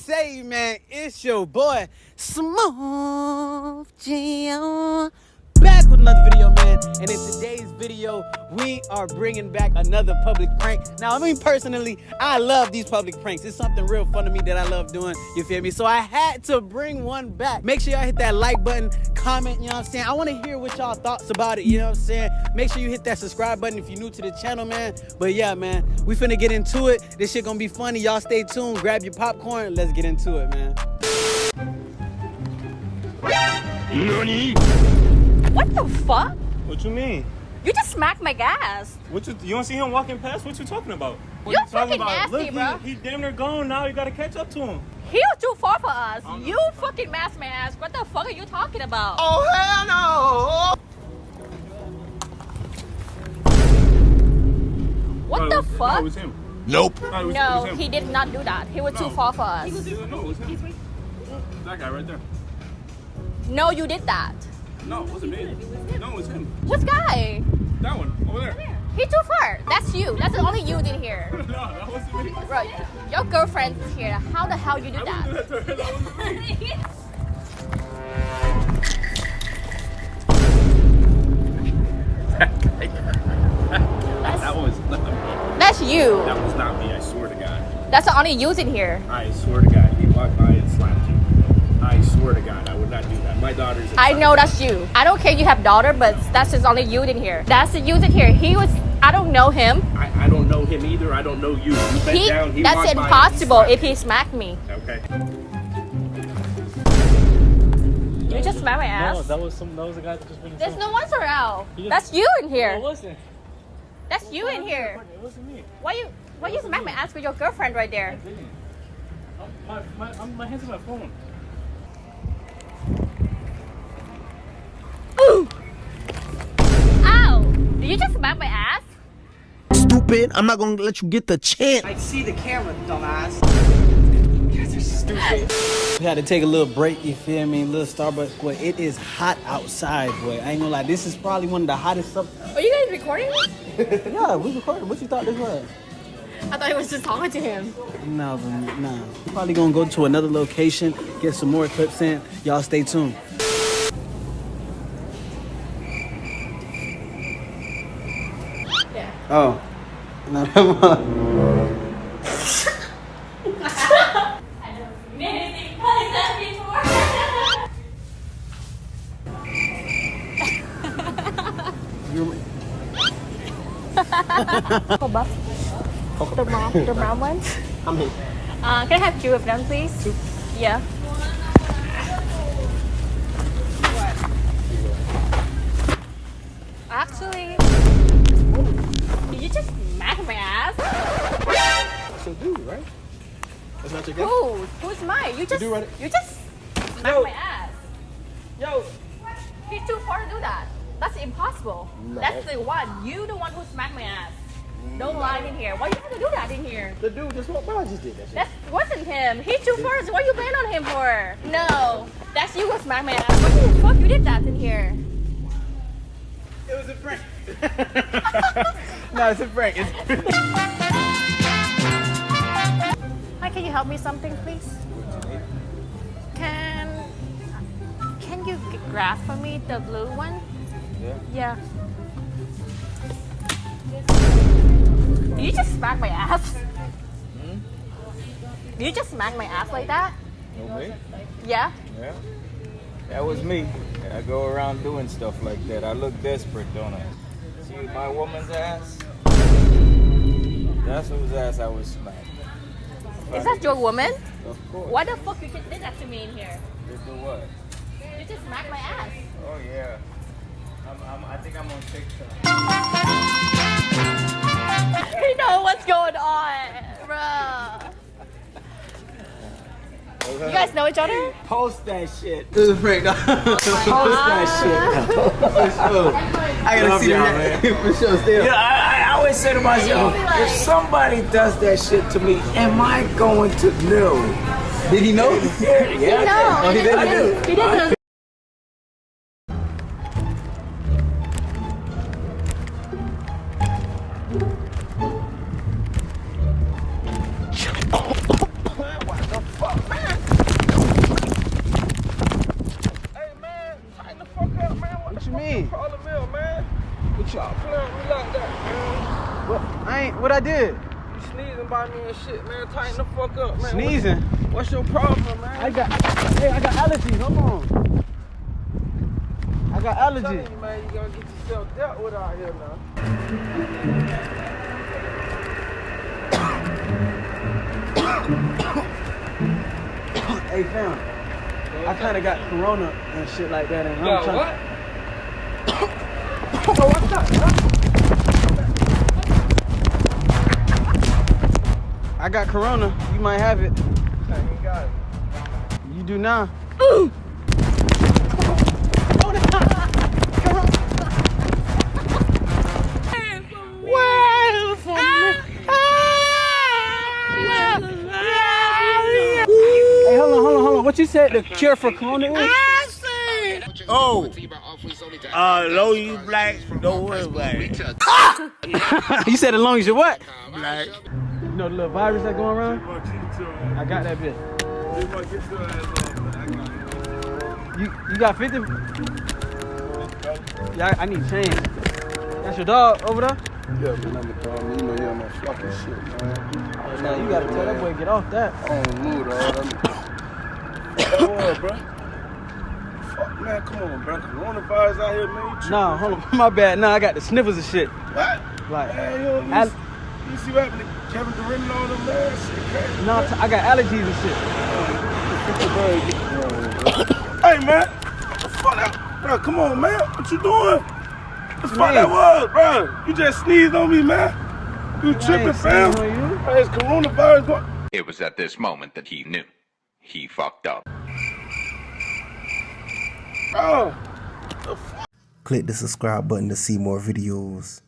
say, man? It's your boy, Smooth Gio, back with another video, man. And in today's video, we are bringing back another public prank. Now, I mean, personally, I love these public pranks. It's something real fun to me that I love doing, you feel me? So I had to bring one back. Make sure y'all hit that like button, comment, you know what I'm saying? I want to hear what y'all thoughts about it, you know what I'm saying? Make sure you hit that subscribe button if you're new to the channel, man. But yeah, man, we finna get into it. This shit gonna be funny. Y'all stay tuned, grab your popcorn, let's get into it, man. NANI? What the fuck? What you mean? You just smacked my gas. You don't see him walking past? What you talking about? What You're you talking fucking nasty, Look, bro. He damn near gone now. You gotta catch up to him. He was too far for us. You fucking masked my ass. What the fuck are you talking about? Oh, hell no! What the fuck? No, it was him. Nope. No, it was No, him. he did not do that. He was too No. far for us. No, it was him. That guy right there. No, you did that. No, it wasn't me. No, it was him. Which guy? That one, over there. He too far. That's you. That's the only you did here. No, that wasn't me. Bro, your girlfriend is here. How the hell you do I that? wouldn't do that to her. That wasn't me. That was not me. That's you. That was not me, I swear to God. That's the only you in here. I swear to God, he walked by and slapped you. I swear to God, I would not do that. My daughter's I know that's you. I don't care you have daughter, but that's just only you in here. That's the you in here. He was, I don't know him. I don't know him either. I don't know you. You bent down, he That's walked by and impossible slapped if he smacked me. you. Okay. You just smacked my ass. No, that was a guy that just been There's no one around. just- That's you in No, it here. wasn't. That's you in here. It wasn't me. Why you smack my ass with your girlfriend right there? I didn't. My hands on my phone. Ow! Did you just smack my ass? Stupid. I'm not gonna let you get the chance. I see the camera, dumbass. You guys are stupid. We had to take a little break, you feel me? A little Starbucks. Boy, it is hot outside, boy. I ain't gonna lie. This is probably one of the hottest stuff. Are you guys recording? Yeah, we recording. What you thought this was? I thought I was just talking to him. No, nah. Probably gonna go to another location, get some more clips in. Y'all stay tuned. Yeah. Oh. No. Anything like that before? Coco Buff. The brown ones. I'm here. Can I have two of them, please? Yeah. Actually, did you just smack my ass? That's your dude, right? That's not your guy? Who's mine? You just do right- you just smacked my ass. Yo. He's too far to do that. That's impossible. That's the one. You the one who smacked my ass. Don't lie in here. Why you have to do that in here? The dude just walked by. I just did that shit. That wasn't him. He's too far. So what you playing on him for? No. That's you who smacked my ass. What the fuck you did that in here? It was a prank. No, it's a prank. Hi, can you help me something, please? Can you grab for me the blue one? Yeah. Did you just smack my ass? Did you just smack my ass like that? No me? Yeah. Yeah. That was me. I go around doing stuff like that. I look desperate, don't I? See my woman's ass? That's whose ass I was smacked. Is that your woman? Of course. Why the fuck you did that to me in here? Did do what? You just smacked my ass. Oh yeah. I think I'm on TikTok. You know what's going on, bruh. You guys know each other? Post that shit. It was a prank, dog. Post that shit. For sure. I gotta Love see y'all, that. For sure, still. Yeah, I always say to myself, if somebody does that shit to me, am I going to know? Did he know? Yeah. No, Oh, he didn't? He didn't. I did? You sneezing by me and shit, man. Tighten the fuck up, man. Sneezing? What's your problem, man? I got allergies. Hold on. I got I'm telling allergies. you, man, you gotta get yourself dealt with out here now. Hey, fam. I kind of got corona and shit like that. And I'm trying. Oh, what's up, bro? I got corona. You might have it. I ain't got it. You do now. Hey, hold on. What you said the cure for corona is? Oh, long you black, don't worry about it. You said as long as you what? Black. You know the little virus that going around? I got that bitch. You got 50? Yeah, I need change. That's your dog over there? Yeah, man, I'm a dog. You know you're on that fucking shit, man. Now you gotta tell that boy get off that. I don't move, dog. Boy, bro. Fuck, man, come on, bro. Coronavirus out here, man. You Nah, hold on. My bad. Nah, I got the sniffles and shit. what? Like, Man, you see what happened to Kevin Durant and all them, man? Shit crazy. nah, I got allergies and shit. Hey, man. What the fuck that? Bro, come on, man. What you doing? What the fuck that was, bro? You just sneezed on me, man. You tripping, fam? sneezing on you. Hey, it's coronavirus going. It was at this moment that he knew. He fucked up. Bro. Click the subscribe button to see more videos.